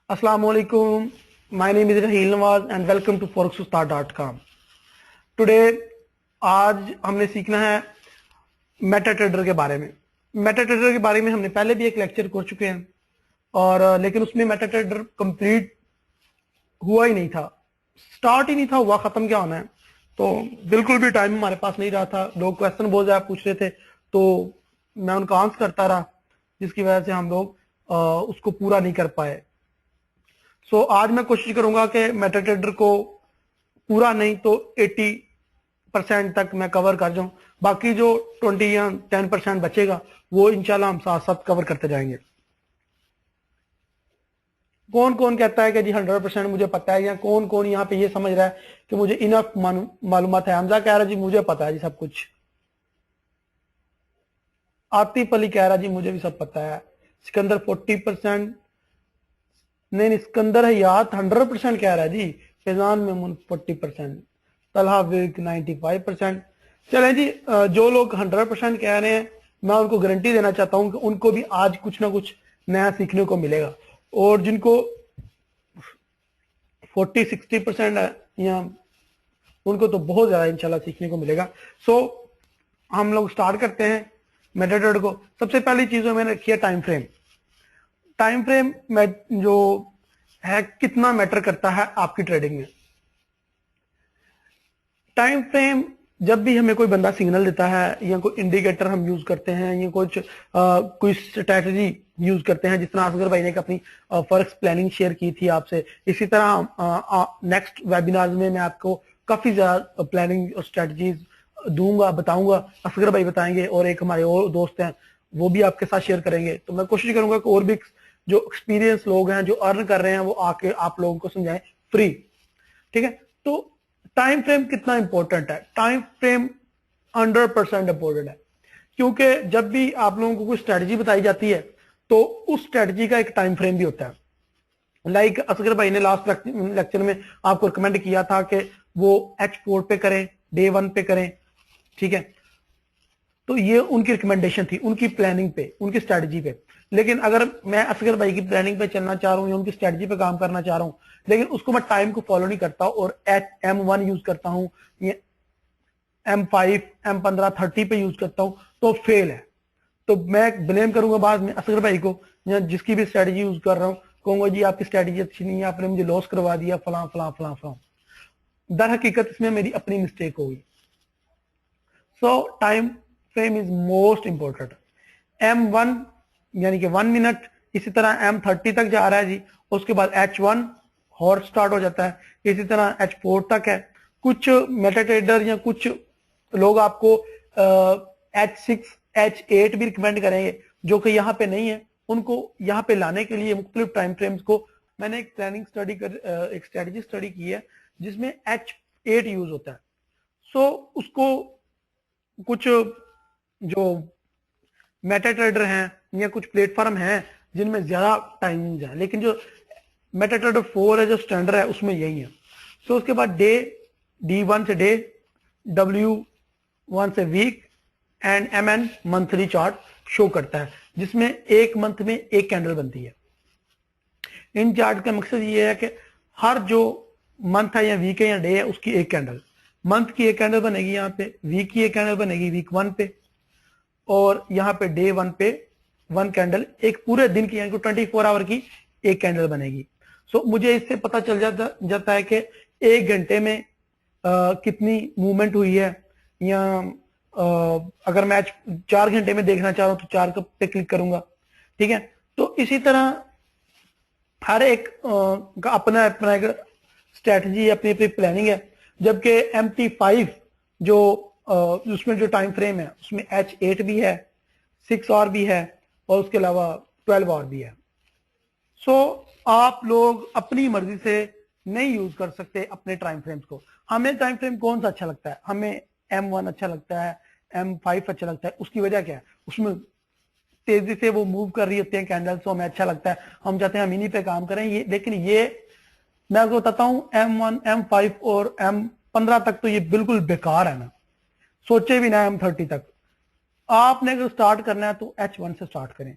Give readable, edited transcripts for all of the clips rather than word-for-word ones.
Assalamualaikum. My name is Raheel Nawaz and welcome to forexustar.com. Today आज हमने सीखना है मेटा ट्रेडर के बारे में। मेटा ट्रेडर के बारे में हमने पहले भी एक लेक्चर कर चुके हैं और लेकिन उसमें मेटा ट्रेडर कंप्लीट हुआ ही नहीं था, स्टार्ट ही नहीं था हुआ, खत्म क्या होना है। तो बिल्कुल भी टाइम हमारे पास नहीं रहा था, लोग क्वेश्चन बहुत ज्यादा पूछ रहे थे तो मैं उनका आंसर करता रहा, जिसकी वजह से हम लोग उसको पूरा नहीं कर पाए। सो आज मैं कोशिश करूंगा कि मेटा ट्रेडर को पूरा नहीं तो 80% तक मैं कवर कर जाऊं, बाकी जो 20 या 10% बचेगा वो इंशाल्लाह हम साथ साथ कवर करते जाएंगे। कौन कौन कहता है कि जी 100% मुझे पता है, या कौन कौन यहाँ पे ये समझ रहा है कि मुझे इनफ मालूमात है। हमजा कह रहा जी मुझे पता है जी सब कुछ। आतिफ अली कह रहा जी मुझे भी सब पता है। सिकंदर 40%, नहीं सिकंदर हयात 100% कह रहा है जी। फैजान मेमून 40%, तलहा विक 95%। चलें जी, जो लोग 100% कह रहे हैं मैं उनको गारंटी देना चाहता हूं कि उनको भी आज कुछ ना कुछ नया सीखने को मिलेगा, और जिनको 40-60% है या उनको तो बहुत ज्यादा इंशाल्लाह सीखने को मिलेगा। सो हम लोग स्टार्ट करते हैं मेटा ट्रेडर को। सबसे पहली चीज मैंने रखी है टाइम फ्रेम। टाइम फ्रेम में जो है कितना मैटर करता है आपकी ट्रेडिंग में। टाइम फ्रेम जब भी हमें कोई बंदा सिग्नल देता है या कोई इंडिकेटर हम यूज करते हैं या कोई स्ट्रेटजी यूज करते हैं, जिस तरह असगर भाई ने अपनी फॉरेक्स प्लानिंग शेयर की थी आपसे, इसी तरह नेक्स्ट वेबिनार में मैं आपको काफी ज्यादा प्लानिंग और स्ट्रेटजीज दूंगा, बताऊंगा। असगर भाई बताएंगे और एक हमारे और दोस्त हैं वो भी आपके साथ शेयर करेंगे। तो मैं कोशिश करूंगा कि और भी जो एक्सपीरियंस लोग हैं जो अर्न कर रहे हैं वो आके आप लोगों को समझाएं फ्री। ठीक है, तो टाइम फ्रेम कितना इंपॉर्टेंट है? टाइम फ्रेम 100% इंपॉर्टेंट है, क्योंकि जब भी आप लोगों को कोई स्ट्रेटजी बताई जाती है तो उस स्ट्रेटजी का एक टाइम फ्रेम भी होता है। लाइक असगर भाई ने लास्ट लेक्चर में आपको रिकमेंड किया था कि वो H4 पे करें, डे 1 पे करें। ठीक है, तो ये उनकी रिकमेंडेशन थी, उनकी प्लानिंग पे, उनकी स्ट्रेटजी पे। लेकिन अगर मैं असगर भाई की प्लानिंग पे चलना चाह रहा हूँ या उनकी स्ट्रेटजी पे काम करना चाह रहा हूँ, लेकिन उसको मैं टाइम को फॉलो नहीं करता और M1 यूज करता हूँ या M5, M15, 30 पे यूज करता हूँ, तो फेल है। तो मैं ब्लेम करूंगा बाद में असगर भाई को, या जिसकी भी स्ट्रेटजी यूज कर रहा हूँ, कहूंगा जी आपकी स्ट्रेटजी अच्छी नहीं है, आपने मुझे लॉस करवा दिया, फला फला फला फला। दर हकीकत इसमें मेरी अपनी मिस्टेक होगी। सो time frame is most important. M1 यानी कि 1 मिनट, इसी तरह M30 तक जा रहा है जी, उसके बाद H1 हॉर्स स्टार्ट हो जाता है, इसी तरह H4 तक है। कुछ मेटा ट्रेडर या कुछ लोग आपको H6, H8 भी रिकमेंड करेंगे, जो कि यहाँ पे नहीं है। उनको यहाँ पे लाने के लिए मुख्तलिफ टाइम फ्रेम्स को मैंने एक प्लानिंग स्टडी कर एक स्ट्रेटजी स्टडी की है जिसमें H8 यूज होता है। सो उसको कुछ जो मेटा ट्रेडर हैं या कुछ प्लेटफॉर्म हैं जिनमें ज्यादा टाइमिंग है, लेकिन जो मेटा ट्रेडर 4 है जो स्टैंडर्ड है उसमें यही है। सो उसके बाद डे D1 से डे, W1 से weekend MN monthly chart show करता है, जिसमें एक मंथ में एक कैंडल बनती है। इन चार्ट का मकसद ये है कि हर जो मंथ है या वीक है या डे है उसकी एक कैंडल, मंथ की एक कैंडल बनेगी यहाँ पे, वीक की एक कैंडल बनेगी वीक 1 पे, और यहाँ पे डे 1 पे 1 कैंडल, एक पूरे दिन की यानी 24 आवर की एक कैंडल बनेगी। सो मुझे इससे पता चल जाता है कि एक घंटे में कितनी मूवमेंट हुई है, या अगर मैं 4 घंटे में देखना चाह रहा हूं तो 4 पे क्लिक करूंगा। ठीक है, तो इसी तरह हर एक का अपना अपना एक स्ट्रेटजी, अपनी अपनी प्लानिंग है। जबकि MT5 जो उसमें जो टाइम फ्रेम है उसमें H8 भी है, 6 और भी है, और उसके अलावा 12 और भी है। सो आप लोग अपनी मर्जी से नहीं यूज कर सकते अपने टाइम फ्रेम्स को। हमें टाइम फ्रेम कौन सा अच्छा लगता है? हमें M1 अच्छा लगता है, M5 अच्छा लगता है। उसकी वजह क्या है? उसमें तेजी से वो मूव कर रही होती है कैंडल्स, तो हमें अच्छा लगता है, हम चाहते हैं हम इन्हीं पे काम करें। ये लेकिन ये मैं आपको बताता हूं, M1, M5 और M15 तक तो ये बिल्कुल बेकार है ना, सोचे भी ना M30 तक। आपने अगर स्टार्ट करना है तो H1 से स्टार्ट करें,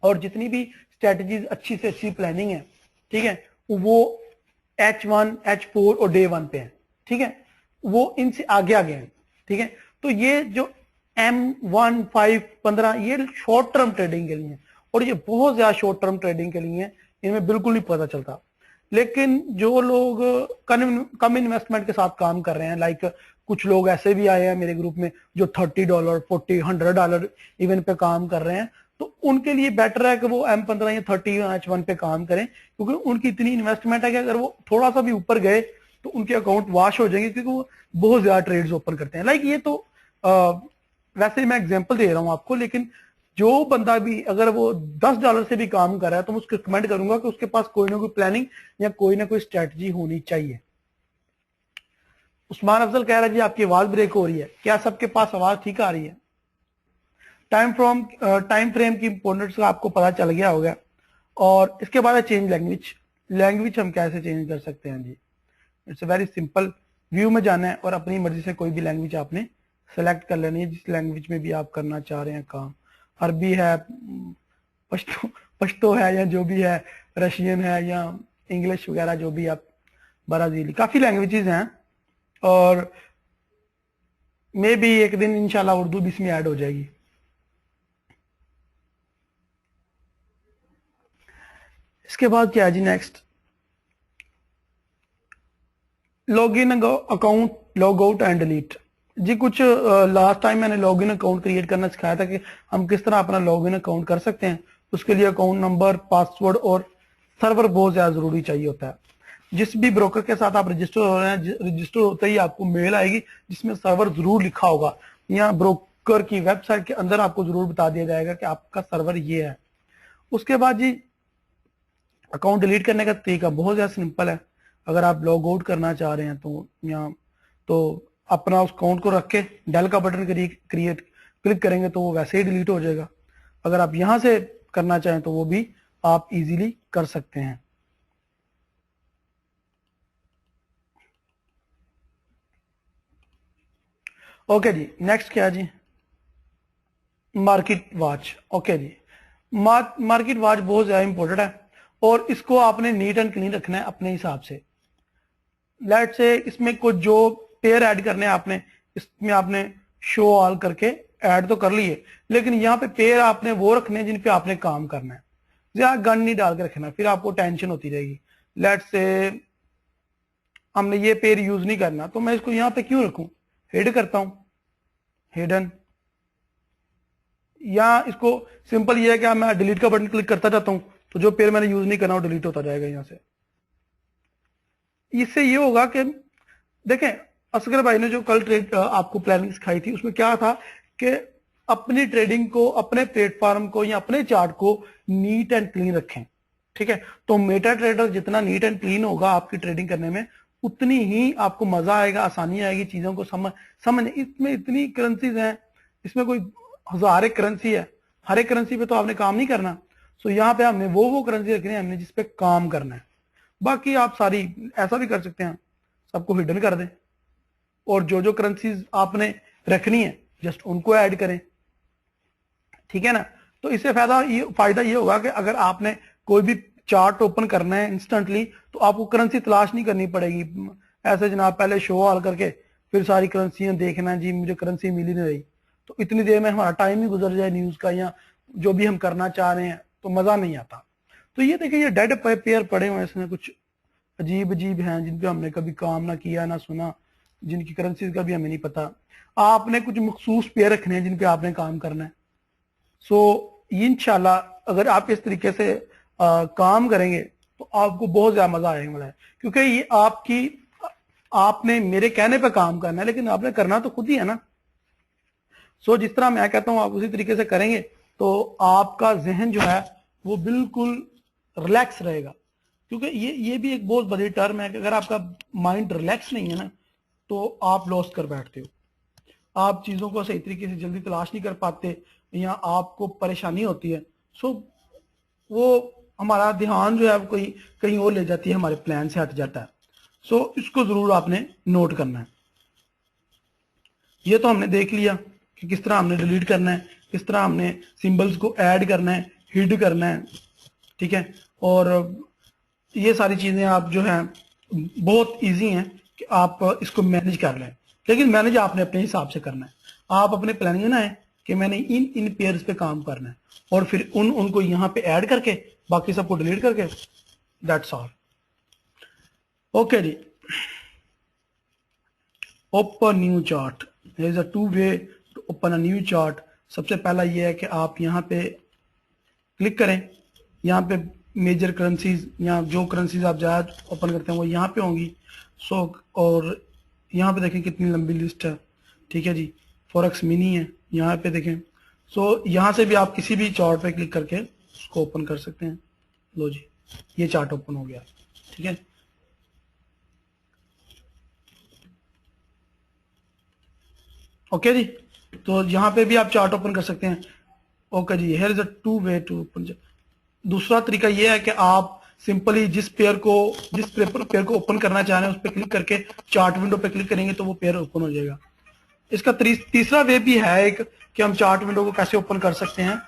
और जितनी भी स्ट्रेटजीज अच्छी से अच्छी प्लानिंग है ठीक है, वो H1 H4 और डे 1 पे है, ठीक है, वो इनसे आगे आगे हैं, ठीक है। तो ये जो M1 5 15 ये शॉर्ट टर्म ट्रेडिंग के लिए है, और ये बहुत ज्यादा शॉर्ट टर्म ट्रेडिंग के लिए है, इनमें बिल्कुल नहीं पता चलता। लेकिन जो लोग कम इन्वेस्टमेंट के साथ काम कर रहे हैं, लाइक कुछ लोग ऐसे भी आए हैं मेरे ग्रुप में जो $30 40 $100 इवन पे काम कर रहे हैं, तो उनके लिए बेटर है कि वो M15 या 30 H1 पे काम करें, क्योंकि उनकी इतनी इन्वेस्टमेंट है कि अगर वो थोड़ा सा भी ऊपर गए तो उनके अकाउंट वॉश हो जाएंगे, क्योंकि वो बहुत ज्यादा ट्रेड्स ओपन करते हैं। लाइक ये तो वैसे मैं एग्जांपल दे रहा हूं आपको, लेकिन जो बंदा भी अगर वो $10 से भी काम कर रहा है तो मैं उसको रिकमेंड करूंगा कि उसके पास कोई ना कोई प्लानिंग या कोई ना कोई स्ट्रेटजी होनी चाहिए। उस्मान अफजल कह रहा है जी आपकी आवाज ब्रेक हो रही है, क्या सबके पास आवाज ठीक आ रही है? टाइम फ्रेम की इंपोर्टेंस का आपको पता चल गया होगा। और इसके बाद है चेंज लैंग्वेज। लैंग्वेज हम कैसे चेंज कर सकते हैं जी? इट्स वेरी सिंपल, व्यू में जाना है और अपनी मर्जी से कोई भी लैंग्वेज आपने सेलेक्ट कर लेनी है, जिस लैंग्वेज में भी आप करना चाह रहे हैं काम। अरबी है, पश्तो है, या जो भी है, रशियन है, या इंग्लिश वगैरह जो भी आप, ब्राजीली, काफी लैंग्वेजेस हैं। और मे भी एक दिन इंशाल्लाह उर्दू भी इसमें ऐड हो जाएगी। इसके बाद क्या है जी? Next, log in account, log out and delete. जी कुछ लास्ट टाइम मैंने लॉग इन अकाउंट क्रिएट करना सिखाया था कि हम किस तरह अपना लॉग इन अकाउंट कर सकते हैं। उसके लिए अकाउंट नंबर, पासवर्ड और सर्वर बहुत ज्यादा जरूरी चाहिए होता है। जिस भी ब्रोकर के साथ आप रजिस्टर हो रहे हैं, रजिस्टर होते ही आपको मेल आएगी जिसमें सर्वर जरूर लिखा होगा, या ब्रोकर की वेबसाइट के अंदर आपको जरूर बता दिया जाएगा कि आपका सर्वर ये है। उसके बाद जी अकाउंट डिलीट करने का तरीका बहुत ज्यादा सिंपल है। अगर आप लॉग आउट करना चाह रहे हैं तो यहाँ तो अपना उस अकाउंट को रख के डेल का बटन क्रिएट क्लिक करेंगे तो वो वैसे ही डिलीट हो जाएगा। अगर आप यहां से करना चाहें तो वो भी आप इजीली कर सकते हैं। ओके जी, नेक्स्ट क्या है जी? Market watch. ओके जी, मार्केट वॉच बहुत ज्यादा इंपॉर्टेंट है, और इसको आपने नीट एंड क्लीन रखना है अपने हिसाब से। लेट से इसमें कुछ जो पेयर ऐड करने हैं आपने, इसमें आपने शो ऑल करके ऐड तो कर लिए, लेकिन यहाँ पे पेयर आपने वो रखने हैं जिन पे आपने काम करना है। ज्यादा गन नहीं डाल के रखना, फिर आपको टेंशन होती रहेगी। लेट से हमने ये पेयर यूज नहीं करना, तो मैं इसको यहाँ पे क्यों रखूं? हिड करता हूं, हिडन, या इसको सिंपल ये है कि मैं डिलीट का बटन क्लिक करता जाता हूं, तो जो पेयर मैंने यूज नहीं करना वो डिलीट होता जाएगा यहाँ से। इससे ये होगा कि देखें, असगर भाई ने जो कल ट्रेड आपको प्लानिंग सिखाई थी उसमें क्या था कि अपनी ट्रेडिंग को, अपने प्लेटफॉर्म को या अपने चार्ट को नीट एंड क्लीन रखें, ठीक है। तो मेटा ट्रेडर जितना नीट एंड क्लीन होगा आपकी ट्रेडिंग करने में, उतनी ही आपको मजा आएगा, आसानी आएगी चीजों को समझ। इसमें इतनी करेंसीज हैं, इसमें कोई हजार एक करेंसी है, हर एक करेंसी पे तो आपने काम नहीं करना। सो यहाँ पे हमने वो करेंसी रखनी है हमने जिसपे काम करना है। बाकी आप सारी ऐसा भी कर सकते हैं, सबको हिडन कर दें, और जो जो करेंसीज आपने रखनी है जस्ट उनको ऐड करें, ठीक है ना। तो इससे फायदा ये होगा कि अगर आपने कोई भी चार्ट ओपन करना है इंस्टेंटली, तो आपको करेंसी तलाश नहीं करनी पड़ेगी। ऐसे जनाब पहले शो ऑल करके फिर सारी करेंसियां देखना, जी मुझे करेंसी मिल ही नहीं रही, तो इतनी देर में हमारा टाइम ही गुजर जाए न्यूज का या जो भी हम करना चाह रहे हैं, तो मजा नहीं आता। तो ये देखिए, ये डेड पेयर पड़े हुए हैं, इसमें कुछ अजीब अजीब हैं जिन पे हमने कभी काम ना किया ना सुना, जिनकी करेंसी का भी हमें नहीं पता। आपने कुछ मखसूस पेयर रखने हैं जिन पे आपने काम करना है। सो इंशाल्लाह अगर आप इस तरीके से काम करेंगे तो आपको बहुत ज्यादा मजा आने वाला है, क्योंकि ये आपने मेरे कहने पे काम करना है, लेकिन आपने करना तो खुद ही है ना। सो जिस तरह मैं कहता हूं आप उसी तरीके से करेंगे तो आपका जहन जो है वो बिल्कुल रिलैक्स रहेगा। क्योंकि ये भी एक बहुत बड़ी टर्म है कि अगर आपका माइंड रिलैक्स नहीं है ना, तो आप लॉस कर बैठते हो, आप चीजों को सही तरीके से जल्दी तलाश नहीं कर पाते, या आपको परेशानी होती है। सो वो हमारा ध्यान जो है वो कहीं और ले जाती है, हमारे प्लान से हट जाता है। सो इसको जरूर आपने नोट करना है। ये तो हमने देख लिया कि किस तरह हमने डिलीट करना है, किस तरह हमने सिंबल्स को ऐड करना है, हिड करना है, ठीक है। और ये सारी चीजें आप जो है बहुत इजी हैं कि आप इसको मैनेज कर लें, लेकिन मैनेज आपने अपने हिसाब से करना है। आप अपने प्लानिंग ना है कि मैंने इन इन पेयर्स पे काम करना है और फिर उनको यहाँ पे ऐड करके बाकी सबको डिलीट करके, दैट्स ऑल। ओके जी, open new chart. There is a two way to open a new chart. सबसे पहला ये है कि आप यहाँ पे क्लिक करें, यहाँ पे मेजर करेंसीज या जो करेंसीज आप ज़्यादा ओपन करते हैं वो यहाँ पे होंगी। सो और यहाँ पे देखें कितनी लंबी लिस्ट है, ठीक है जी। फॉरेक्स मिनी है, यहाँ पे देखें। सो यहाँ से भी आप किसी भी चार्ट पे क्लिक करके उसको ओपन कर सकते हैं। लो जी, ये चार्ट ओपन हो गया, ठीक है। ओके जी, तो यहाँ पे भी आप चार्ट ओपन कर सकते हैं। ओके जी, here is a two way to open. दूसरा तरीका यह है कि आप सिंपली जिस पेयर को ओपन करना चाह रहे हैं उस पर क्लिक करके चार्ट विंडो पे क्लिक करेंगे तो वो पेयर ओपन हो जाएगा। इसका तीसरा वे भी है एक कि हम चार्ट विंडो को कैसे ओपन कर सकते हैं,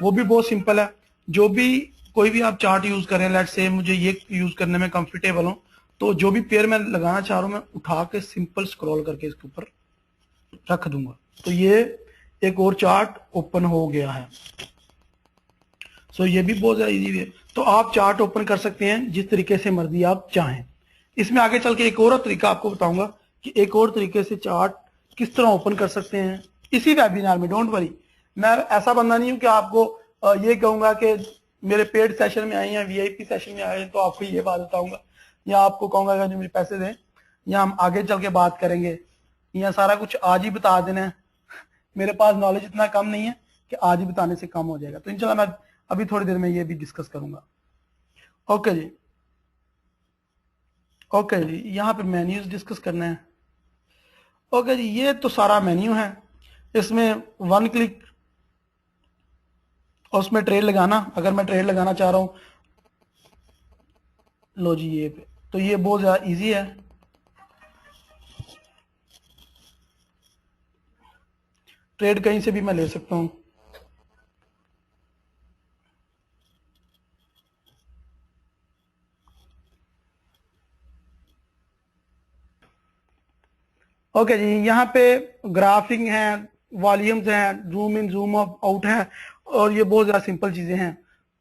वो भी बहुत सिंपल है। जो भी कोई भी आप चार्ट यूज करें, लेट से मुझे ये यूज करने में कंफर्टेबल हो, तो जो भी पेयर मैं लगाना चाह रहा हूं मैं उठा के सिंपल स्क्रॉल करके इसके ऊपर रख दूंगा, तो ये एक और चार्ट ओपन हो गया है। सो ये भी बहुत ज्यादा इजी है। तो आप चार्ट ओपन कर सकते हैं जिस तरीके से मर्जी आप चाहें। इसमें आगे चल के एक और तरीका आपको बताऊंगा कि एक और तरीके से चार्ट किस तरह ओपन कर सकते हैं इसी वेबिनार में। डोंट वरी, मैं ऐसा बंदा नहीं हूं कि आपको ये कहूंगा कि मेरे पेड सेशन में आए या वीआईपी सेशन में आए तो आपको ये बात बताऊंगा, या आपको कहूंगा कि मुझे पैसे दें, या हम आगे चल के बात करेंगे, या सारा कुछ आज ही बता देना है। मेरे पास नॉलेज इतना कम नहीं है कि आज ही बताने से कम हो जाएगा। तो इंशाल्लाह मैं अभी थोड़ी देर में ये भी डिस्कस करूंगा। ओके जी, ओके जी, यहाँ पे मेन्यूज डिस्कस करना है। ओके जी, ये तो सारा मेन्यू है। इसमें वन क्लिक और उसमें ट्रेड लगाना, अगर मैं ट्रेड लगाना चाह रहा हूँ, लो जी ये पे, तो ये बहुत ज़्यादा इजी है। ट्रेड कहीं से भी मैं ले सकता हूँ। ओके जी, यहाँ पे ग्राफिंग है, वॉल्यूम्स हैं, जूम इन जूम आउट है, और ये बहुत ज्यादा सिंपल चीजें हैं।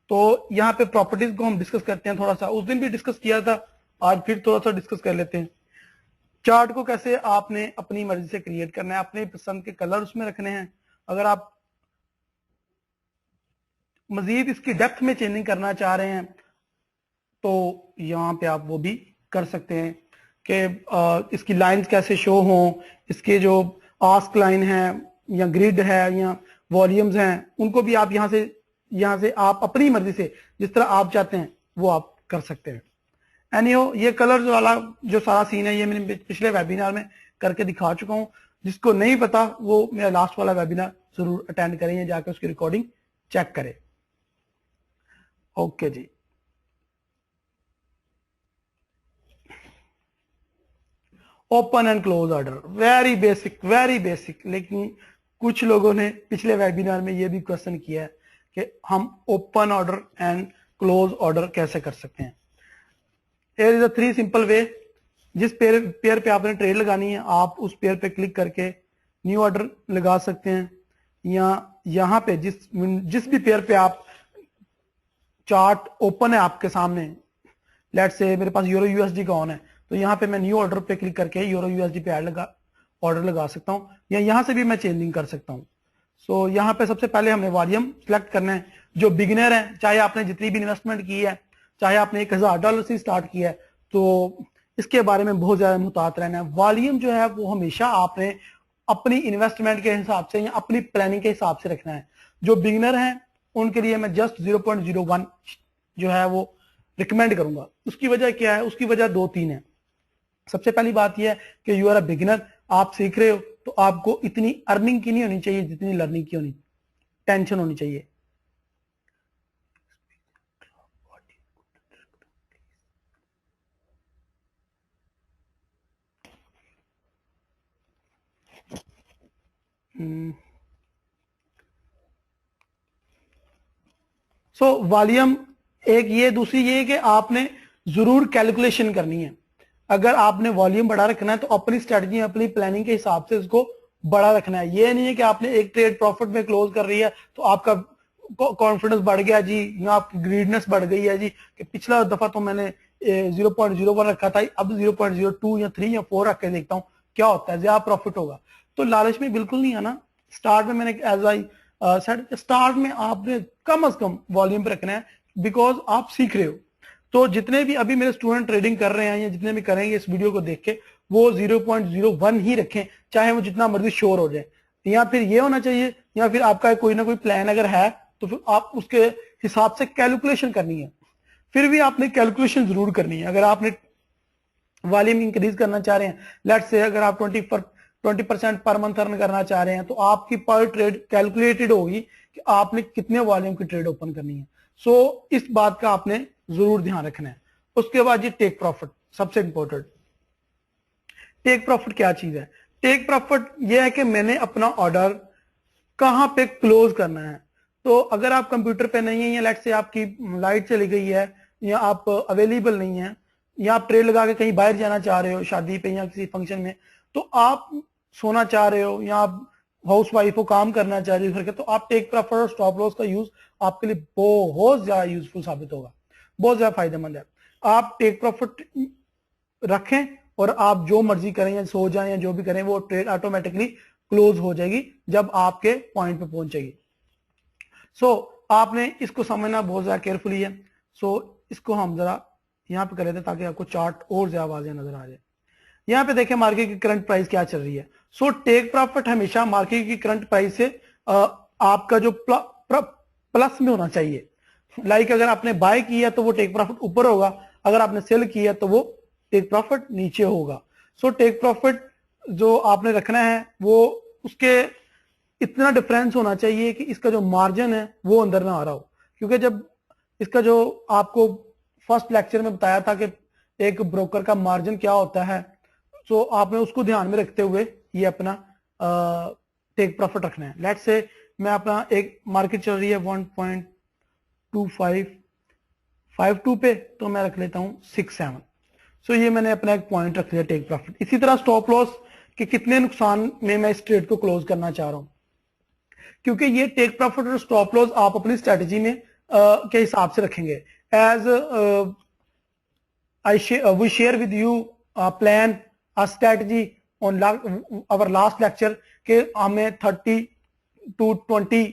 तो यहाँ पे प्रॉपर्टीज को हम डिस्कस करते हैं थोड़ा सा, उस दिन भी डिस्कस किया था, आज फिर थोड़ा सा डिस्कस कर लेते हैं। चार्ट को कैसे आपने अपनी मर्जी से क्रिएट करना है, अपने पसंद के कलर उसमें रखने हैं। अगर आप मजीद इसकी डेप्थ में चेंजिंग करना चाह रहे हैं तो यहाँ पे आप वो भी कर सकते हैं कि इसकी लाइंस कैसे शो हों, इसके जो आस्क लाइन है या ग्रिड है या वॉल्यूम्स हैं, उनको भी आप यहाँ से आप अपनी मर्जी से जिस तरह आप चाहते हैं वो आप कर सकते हैं। एनीहो, ये कलर्स वाला जो सारा सीन है ये मैंने पिछले वेबिनार में करके दिखा चुका हूँ। जिसको नहीं पता वो मेरा लास्ट वाला वेबिनार जरूर अटेंड करें या जाकर उसकी रिकॉर्डिंग चेक करें। ओके जी, open and close order, very basic, लेकिन कुछ लोगों ने पिछले वेबिनार में ये भी क्वेश्चन किया है कि हम open order and close order कैसे कर सकते हैं। There is a 3 simple way. जिस पेयर पे आपने ट्रेड लगानी है आप उस पेयर पे क्लिक करके न्यू ऑर्डर लगा सकते हैं, या यहाँ पे जिस भी पेयर पे आप चार्ट ओपन है आपके सामने, लेट्स से मेरे पास यूरो यूएसडी का ऑन है, तो यहाँ पे मैं न्यू ऑर्डर पे क्लिक करके यूरो यूएसडी पे ऑर्डर लगा सकता हूँ, या यहाँ से भी मैं चेंजिंग कर सकता हूँ। सो यहाँ पे सबसे पहले हमने वॉल्यूम सिलेक्ट करना है। जो बिगिनर है, चाहे आपने जितनी भी इन्वेस्टमेंट की है, चाहे आपने $1000 से स्टार्ट किया है, तो इसके बारे में बहुत ज्यादा मुहतात रहना है। वॉल्यूम जो है वो हमेशा आपने अपनी इन्वेस्टमेंट के हिसाब से या अपनी प्लानिंग के हिसाब से रखना है। जो बिगिनर है उनके लिए मैं जस्ट 0.01 जो है वो रिकमेंड करूंगा। उसकी वजह क्या है? उसकी वजह 2-3 है। सबसे पहली बात यह है कि यू आर अ बिगिनर, आप सीख रहे हो, तो आपको इतनी अर्निंग की नहीं होनी चाहिए जितनी लर्निंग की होनी, टेंशन होनी चाहिए। सो वॉल्यूम एक ये, दूसरी ये कि आपने जरूर कैलकुलेशन करनी है। अगर आपने वॉल्यूम बड़ा रखना है तो अपनी स्ट्रेटजी, अपनी प्लानिंग के हिसाब से इसको बड़ा रखना है। ये नहीं है कि आपने एक ट्रेड प्रॉफिट में क्लोज कर रही है तो आपका कॉन्फिडेंस बढ़ गया जी, या आपकी ग्रीडनेस बढ़ गई है जी कि पिछला दफा तो मैंने 0.01 रखा था, अब 0.02 या 3 या 4 रख के देखता हूँ क्या होता है, ज्यादा प्रॉफिट होगा। तो लालच में बिल्कुल नहीं आना। स्टार्ट में मैंने एज आई सेड, स्टार्ट में आपने कम से कम वॉल्यूम पे रखना है, बिकॉज आप सीख रहे हो। तो जितने भी अभी मेरे स्टूडेंट ट्रेडिंग कर रहे हैं या जितने भी करेंगे इस वीडियो को देख के, वो 0.01 ही रखें, चाहे वो जितना मर्जी श्योर हो जाए। या फिर ये होना चाहिए, या फिर आपका कोई ना कोई प्लान अगर है तो फिर आप उसके हिसाब से कैलकुलेशन करनी है। फिर भी आपने कैलकुलेशन जरूर करनी है। अगर आपने वॉल्यूम इंक्रीज करना चाह रहे हैं, लेट्स से अगर आप 20% पर मंथ अर्न करना चाह रहे हैं, तो आपकी पर ट्रेड कैलकुलेटेड होगी कि आपने कितने वॉल्यूम की ट्रेड ओपन करनी है। सो इस बात का आपने जरूर ध्यान रखना है। उसके बाद ये टेक प्रॉफिट, सबसे इंपॉर्टेंट। टेक प्रॉफिट क्या चीज है? टेक प्रॉफिट ये है कि मैंने अपना ऑर्डर कहां पे क्लोज करना है। तो अगर आप कंप्यूटर पे नहीं है, या लेट्स से आपकी लाइट चली गई है, या आप अवेलेबल नहीं है, या आप ट्रेड लगा के कहीं बाहर जाना चाह रहे हो शादी पे या किसी फंक्शन में, तो आप सोना चाह रहे हो, या आप हाउस वाइफ हो, काम करना चाह रहे हो घर के, तो आप टेक प्रॉफिट और स्टॉप लॉस का यूज आपके लिए बहुत ज्यादा यूजफुल साबित होगा, बहुत ज्यादा फायदेमंद है। आप टेक प्रॉफिट रखें और आप जो मर्जी करें, या सो जाएं या जो भी करें, वो ट्रेड ऑटोमेटिकली क्लोज हो जाएगी जब आपके पॉइंट पे पहुंचेगी। सो आपने इसको समझना बहुत ज्यादा केयरफुली है। सो इसको हम जरा यहाँ पे कर लेते हैं ताकि आपको चार्ट और ज्यादा वाज़ेह नजर आ जाए। यहाँ पे देखें मार्केट की करंट प्राइस क्या चल रही है। सो टेक प्रॉफिट हमेशा मार्केट की करंट प्राइस से आपका जो प्लस में होना चाहिए। लाइक अगर आपने बाय किया तो वो टेक प्रॉफिट ऊपर होगा, अगर आपने सेल किया तो वो टेक प्रॉफिट नीचे होगा। सो टेक प्रॉफिट जो आपने रखना है वो उसके इतना डिफरेंस होना चाहिए कि इसका जो मार्जिन है वो अंदर ना आ रहा हो। क्योंकि जब इसका जो आपको फर्स्ट लेक्चर में बताया था कि एक ब्रोकर का मार्जिन क्या होता है, तो आपने उसको ध्यान में रखते हुए ये अपना टेक प्रॉफिट रखना है। लेट्स से मैं अपना एक मार्केट चल रही है 1.2552 पे, तो मैं रख लेता हूं 67। सो ये मैंने अपना एक पॉइंट रख लिया टेक प्रॉफिट। इसी तरह स्टॉप लॉस के कितने नुकसान में मैं इस ट्रेड को क्लोज करना चाह रहा हूं, क्योंकि ये टेक प्रॉफिट और स्टॉप लॉस आप अपनी स्ट्रेटजी में के हिसाब से रखेंगे। As we share with you a plan, a strategy on our last lecture कि हमें 30 to 20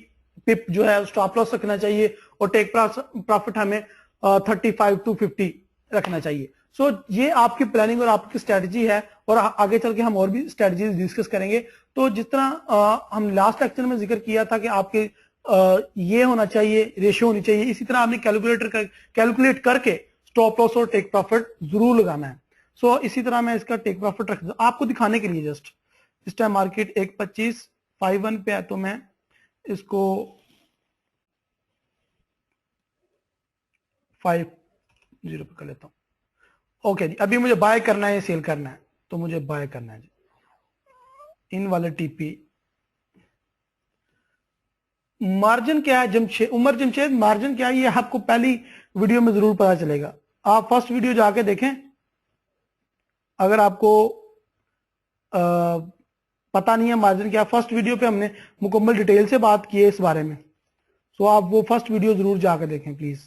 पिप जो है स्टॉप लॉस रखना चाहिए, और टेक प्रॉफिट हमें 35 to 50 रखना चाहिए। सो ये आपकी प्लानिंग और आपकी स्ट्रेटजी है, और आगे चल के हम और भी स्ट्रेटजीज डिस्कस करेंगे। तो जिस तरह हम लास्ट लेक्चर में जिक्र किया था कि आपके ये होना चाहिए, रेशियो होनी चाहिए, इसी तरह आपने कैलकुलेट करके स्टॉप लॉस और टेक प्रॉफिट जरूर लगाना है। सो इसी तरह मैं इसका टेक प्रॉफिट रख आपको दिखाने के लिए, जस्ट इस टाइम मार्केट 1.2551 पे है, तो मैं इसको 50 पे कर लेता हूं। ओके जी, अभी मुझे बाय करना है, सेल करना है, तो मुझे बाय करना है जी इन वाले टीपी। मार्जिन क्या है उमर जमशेद, मार्जिन क्या है ये आपको पहली वीडियो में जरूर पता चलेगा। आप फर्स्ट वीडियो जाके देखें, अगर आपको पता नहीं है मार्जिन क्या, फर्स्ट वीडियो पे हमने मुकम्मल डिटेल से बात की है इस बारे में। सो आप वो फर्स्ट वीडियो जरूर जाकर देखें प्लीज।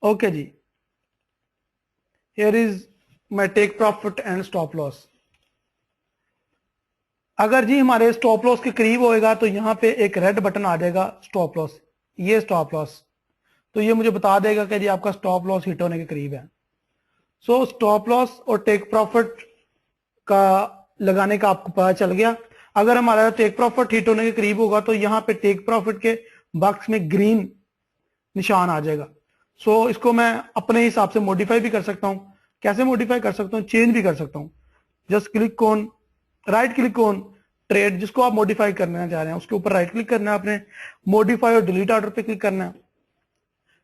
ओके जी, here is my take profit and stop loss. अगर जी हमारे स्टॉप लॉस के करीब होएगा तो यहाँ पे एक रेड बटन आ जाएगा स्टॉप लॉस, ये स्टॉप लॉस, तो ये मुझे बता देगा कि जी आपका स्टॉप लॉस हिट होने के करीब है। सो स्टॉप लॉस और टेक प्रॉफिट का लगाने का आपको पता चल गया। अगर हमारा टेक प्रॉफिट हिट होने के करीब होगा तो यहाँ पे टेक प्रॉफिट के बॉक्स में ग्रीन निशान आ जाएगा। सो इसको मैं अपने हिसाब से मॉडिफाई भी कर सकता हूँ। कैसे मॉडिफाई कर सकता हूँ? चेंज भी कर सकता हूँ। Just click on, right click on trade, जिसको आप मॉडिफाई करना चाह रहे हैं उसके ऊपर राइट क्लिक करना है आपने, मॉडिफाई और डिलीट ऑर्डर पे क्लिक करना है।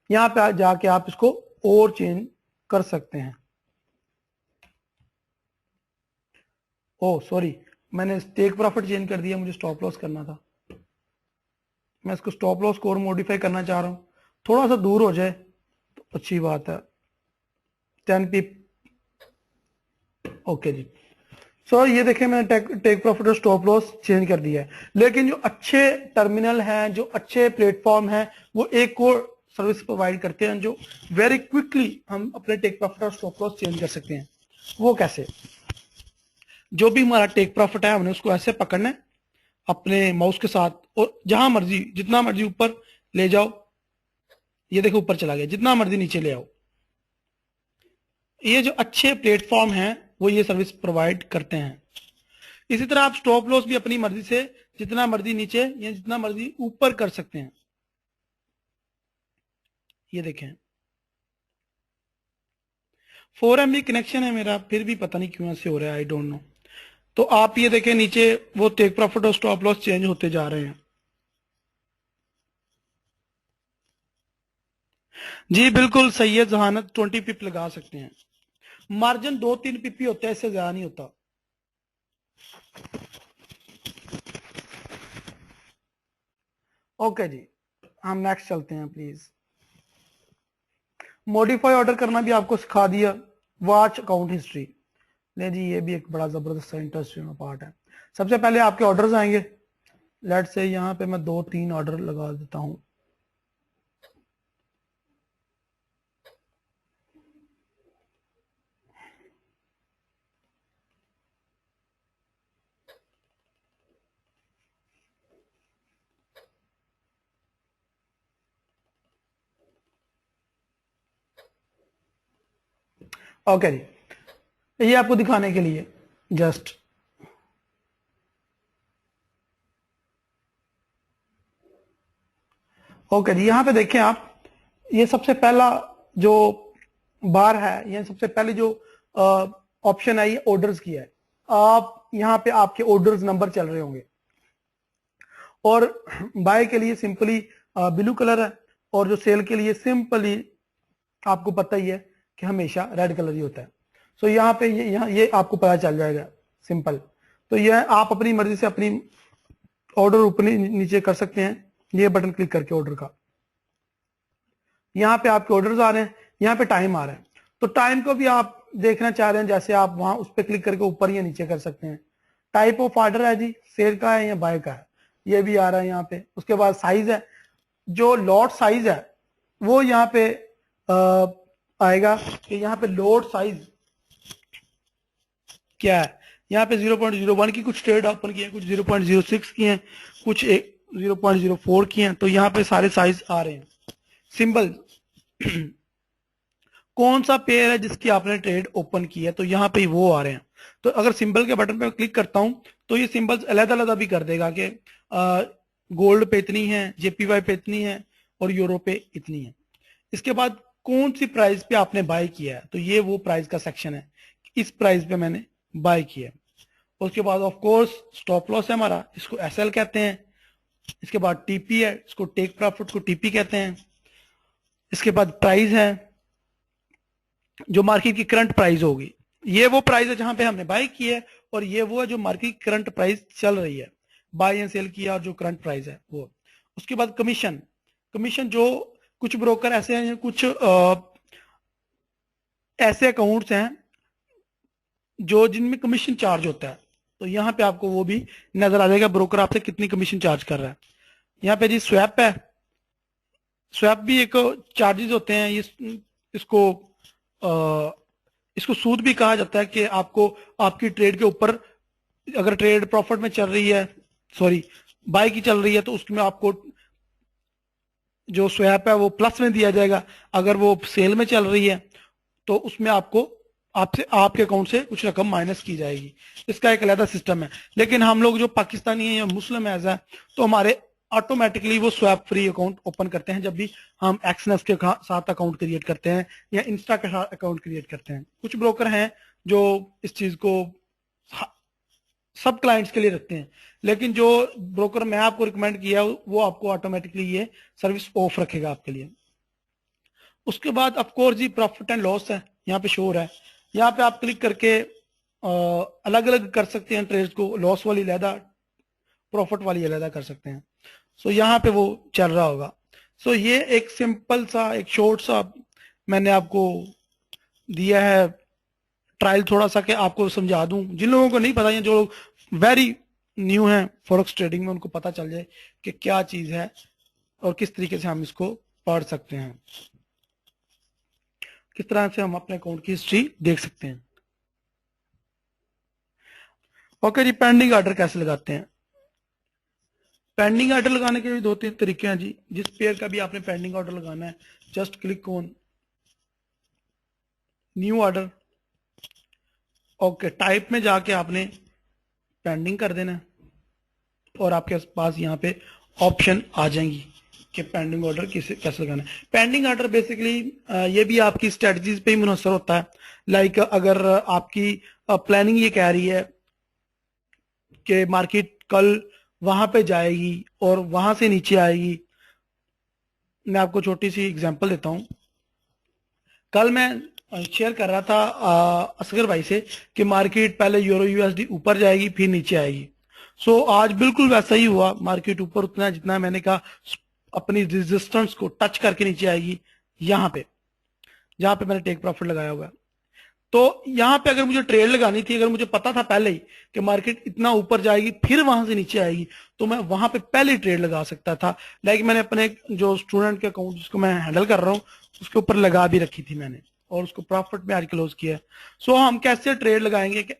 यहाँ पे जाके आप इसको और चेंज कर सकते हैं। ओ सॉरी, मैंने टेक प्रॉफिट चेंज कर दिया, मुझे स्टॉप लॉस करना था। मैं इसको स्टॉप लॉस स्कोर मॉडिफाई करना चाह रहा हूँ, थोड़ा सा दूर हो जाए तो अच्छी बात है। 10 पिप, ओके जी। सो ये देखें मैंने टेक प्रॉफिट और स्टॉप लॉस चेंज कर दिया है। लेकिन जो अच्छे टर्मिनल हैं, जो अच्छे प्लेटफॉर्म हैं, वो एक और सर्विस प्रोवाइड करते हैं जो वेरी क्विकली हम अपने टेक प्रॉफिट और स्टॉप लॉस चेंज कर सकते हैं। वो कैसे? जो भी हमारा टेक प्रॉफिट है हमने उसको ऐसे पकड़ना है अपने माउस के साथ, और जहां मर्जी जितना मर्जी ऊपर ले जाओ, ये देखो ऊपर चला गया, जितना मर्जी नीचे ले आओ। ये जो अच्छे प्लेटफॉर्म हैं वो ये सर्विस प्रोवाइड करते हैं। इसी तरह आप स्टॉप लॉस भी अपनी मर्जी से जितना मर्जी नीचे या जितना मर्जी ऊपर कर सकते हैं। ये देखें 4 MB कनेक्शन है मेरा, फिर भी पता नहीं क्यों ऐसे हो रहा है, आई डोंट नो। तो आप ये देखें नीचे वो टेक प्रॉफिट और स्टॉप लॉस चेंज होते जा रहे हैं। जी बिल्कुल सही है जहानत, 20 पिप लगा सकते हैं। मार्जिन 2-3 पिप ही होता है, इससे ज्यादा नहीं होता। ओके जी, हम नेक्स्ट चलते हैं प्लीज। मॉडिफाई ऑर्डर करना भी आपको सिखा दिया। वॉच अकाउंट हिस्ट्री, ले जी ये भी एक बड़ा जबरदस्त इंटरेस्टिंग पार्ट है। सबसे पहले आपके ऑर्डर्स आएंगे। लेट से यहाँ पे मैं 2-3 ऑर्डर लगा देता हूं। ओके जी, ये आपको दिखाने के लिए जस्ट ओके जी। यहां पे देखें आप, ये सबसे पहला जो बार है, ये सबसे पहले जो ऑप्शन है ये ऑर्डर्स की है। आप यहां पे आपके ऑर्डर्स नंबर चल रहे होंगे, और बाय के लिए सिंपली ब्लू कलर है, और जो सेल के लिए सिंपली आपको पता ही है कि हमेशा रेड कलर ही होता है। सो यहाँ पे ये आपको पता चल जाएगा सिंपल। तो यह आप अपनी मर्जी से अपनी ऑर्डर ऊपर नीचे कर सकते हैं, ये बटन क्लिक करके ऑर्डर का। यहाँ पे आपके ऑर्डर्स आ रहे हैं, यहाँ पे टाइम आ रहा है। तो टाइम को भी आप देखना चाह रहे हैं, जैसे आप वहां उस पर क्लिक करके ऊपर या नीचे कर सकते हैं। टाइप ऑफ ऑर्डर है जी, सेल का है या बाय का है, ये भी आ रहा है यहाँ पे। उसके बाद साइज है, जो लॉट साइज है वो यहाँ पे आएगा कि यहाँ पे लोड साइज क्या है। यहाँ पे 0.01 की कुछ ट्रेड ओपन किए हैं, कुछ 0.06 की हैं, कुछ 0.04 की हैं। तो यहाँ पे सारे साइज आ रहे हैं। सिंबल कौन सा पेयर है जिसकी आपने ट्रेड ओपन की है, तो यहाँ पे वो आ रहे हैं। तो अगर सिंबल के बटन पे क्लिक करता हूं तो ये सिंबल्स अलग-अलग भी कर देगा कि गोल्ड पे इतनी है, जेपीवाई पे इतनी है, और यूरो पे इतनी है। इसके बाद कौन सी प्राइस पे आपने बाय किया है, तो ये वो प्राइस का सेक्शन है, इस प्राइस पे मैंने बाय किया है। उसके बाद ऑफ कोर्स स्टॉप लॉस है हमारा, इसको एसएल कहते हैं। इसके बाद टीपी है, इसको टेक प्रॉफिट को टीपी कहते हैं। इसके बाद प्राइस है, जो मार्केट की करंट प्राइस होगी, ये वो प्राइस है जहां पे हमने बाय की है, और ये वो है जो मार्केट की करंट प्राइस चल रही है, बाय एंड सेल किया और जो करंट प्राइस है वो। उसके बाद कमीशन, कमीशन जो कुछ ब्रोकर ऐसे हैं, कुछ ऐसे अकाउंट्स हैं जो जिनमें कमीशन चार्ज होता है, तो यहाँ पे आपको वो भी नजर आ जाएगा ब्रोकर आपसे कितनी कमीशन चार्ज कर रहा है। यहाँ पे जी स्वैप है, स्वैप भी एक चार्जेस होते हैं। इसको इसको सूद भी कहा जाता है कि आपको आपकी ट्रेड के ऊपर, अगर ट्रेड प्रॉफिट में चल रही है, सॉरी बाय की चल रही है, तो उसमें आपको जो स्वैप है वो प्लस में दिया जाएगा। अगर वो सेल में चल रही है तो उसमें आपको आपसे आपके अकाउंट से कुछ रकम माइनस की जाएगी। इसका एक अलग सिस्टम है। लेकिन हम लोग जो पाकिस्तानी हैं या मुस्लिम एज है, तो हमारे ऑटोमेटिकली वो स्वैप फ्री अकाउंट ओपन करते हैं जब भी हम एक्सनेस के साथ अकाउंट क्रिएट करते हैं या इंस्टा के साथ अकाउंट क्रिएट करते हैं। कुछ ब्रोकर हैं जो इस चीज को सब क्लाइंट्स के लिए रखते हैं, लेकिन जो ब्रोकर मैं आपको रिकमेंड किया वो आपको ऑटोमेटिकली ये सर्विस ऑफ रखेगा आपके लिए। उसके बाद ऑफकोर्स जी प्रॉफिट एंड लॉस है, यहाँ पे शो हो रहा है। यहाँ पे आप क्लिक करके अलग अलग कर सकते हैं ट्रेड्स को, लॉस वाली लहदा प्रॉफिट वाली अलग कर सकते हैं। सो यहाँ पे वो चल रहा होगा। सो ये एक सिंपल सा एक शॉर्ट सा मैंने आपको दिया है ट्रायल थोड़ा सा कि आपको समझा दूं, जिन लोगों को नहीं पता या जो लोग वेरी न्यू हैं फॉरेक्स ट्रेडिंग में, उनको पता चल जाए कि क्या चीज है और किस तरीके से हम इसको पढ़ सकते हैं, किस तरह से हम अपने अकाउंट की हिस्ट्री देख सकते हैं। ओके जी, पेंडिंग ऑर्डर कैसे लगाते हैं? पेंडिंग ऑर्डर लगाने के भी 2-3 तरीके हैं जी। जिस पेयर का भी आपने पेंडिंग ऑर्डर लगाना है, just click on new order. Okay, type में जाके आपने पेंडिंग कर देना और आपके पास यहाँ पे ऑप्शन आ जाएंगी कि पेंडिंग ऑर्डर कैसे लगाना है। पेंडिंग ऑर्डर बेसिकली ये भी आपकी स्ट्रेटजीज पे ही मुनहसर होता है। लाइक अगर आपकी प्लानिंग ये कह रही है कि मार्केट कल वहां पे जाएगी और वहां से नीचे आएगी। मैं आपको छोटी सी एग्जांपल देता हूं। कल मैं शेयर कर रहा था असगर भाई से कि मार्केट पहले यूरो यूएसडी ऊपर जाएगी फिर नीचे आएगी। सो आज बिल्कुल वैसा ही हुआ, मार्केट ऊपर उतना जितना मैंने कहा अपनी रेजिस्टेंस को टच करके नीचे आएगी यहाँ पे, जहां पे मैंने टेक प्रॉफिट लगाया हुआ है। तो यहाँ पे अगर मुझे ट्रेड लगानी थी, अगर मुझे पता था पहले ही कि मार्केट इतना ऊपर जाएगी फिर वहां से नीचे आएगी, तो मैं वहां पे पहले ही ट्रेड लगा सकता था। लाइक मैंने अपने जो स्टूडेंट के अकाउंट जिसको मैं हैंडल कर रहा हूँ उसके ऊपर लगा भी रखी थी मैंने और उसको प्रॉफिट में आज क्लोज किया है। सो हम कैसे ट्रेड लगाएंगे कि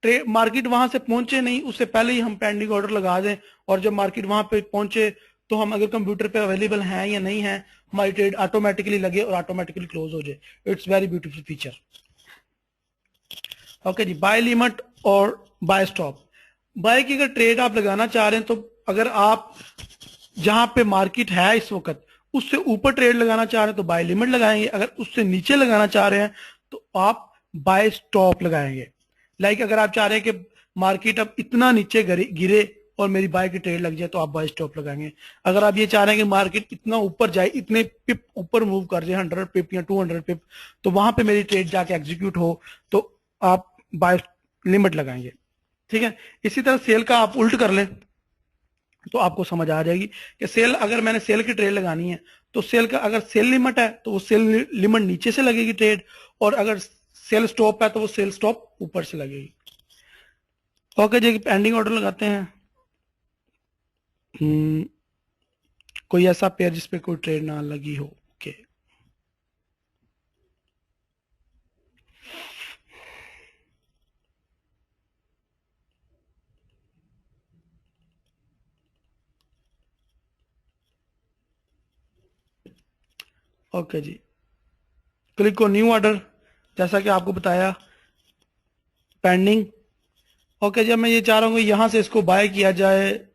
ट्रेड मार्केट वहां से पहुंचे नहीं उससे पहले ही हम पेंडिंग ऑर्डर लगा दें, और जब मार्केट वहां पे पहुंचे तो हम अगर कंप्यूटर पे अवेलेबल हैं या नहीं है, हमारी ट्रेड ऑटोमेटिकली लगे और ऑटोमेटिकली क्लोज हो जाए। It's very beautiful feature. Okay जी, बाय लिमिट और बाय स्टॉप। बाय की अगर ट्रेड आप लगाना चाह रहे हैं तो अगर आप जहां पे मार्केट है इस वक्त उससे ऊपर ट्रेड लगाना चाह रहे हैं तो बाय लिमिट लगाएंगे, अगर उससे नीचे लगाना चाह रहे हैं तो आप बाय स्टॉप लगाएंगे। लाइक अगर आप चाह रहे हैं कि मार्केट अब इतना नीचे गिरे और मेरी बाय की ट्रेड लग जाए तो आप बाय स्टॉप लगाएंगे। अगर आप ये चाह रहे हैं कि मार्केट इतना ऊपर जाए, इतने पिप ऊपर मूव कर जाए 100 पिप या 200 पिप, तो वहां पे मेरी ट्रेड जाके एग्जीक्यूट हो तो आप बाय लिमिट लगाएंगे। ठीक है, इसी तरह सेल का आप उल्ट कर लें तो आपको समझ आ जाएगी कि सेल अगर मैंने सेल की ट्रेड लगानी है तो सेल का अगर सेल लिमिट है तो वो सेल लिमिट नीचे से लगेगी ट्रेड, और अगर सेल स्टॉप है तो वो सेल स्टॉप ऊपर से लगेगी। ओके जी, पेंडिंग ऑर्डर लगाते हैं। कोई ऐसा पेयर जिसपे कोई ट्रेड ना लगी हो। ओके, ओके जी, क्लिक ऑन न्यू ऑर्डर जैसा कि आपको बताया पेंडिंग। ओके जी, मैं ये चाह रहा हूँ यहां से इसको बाय किया जाए।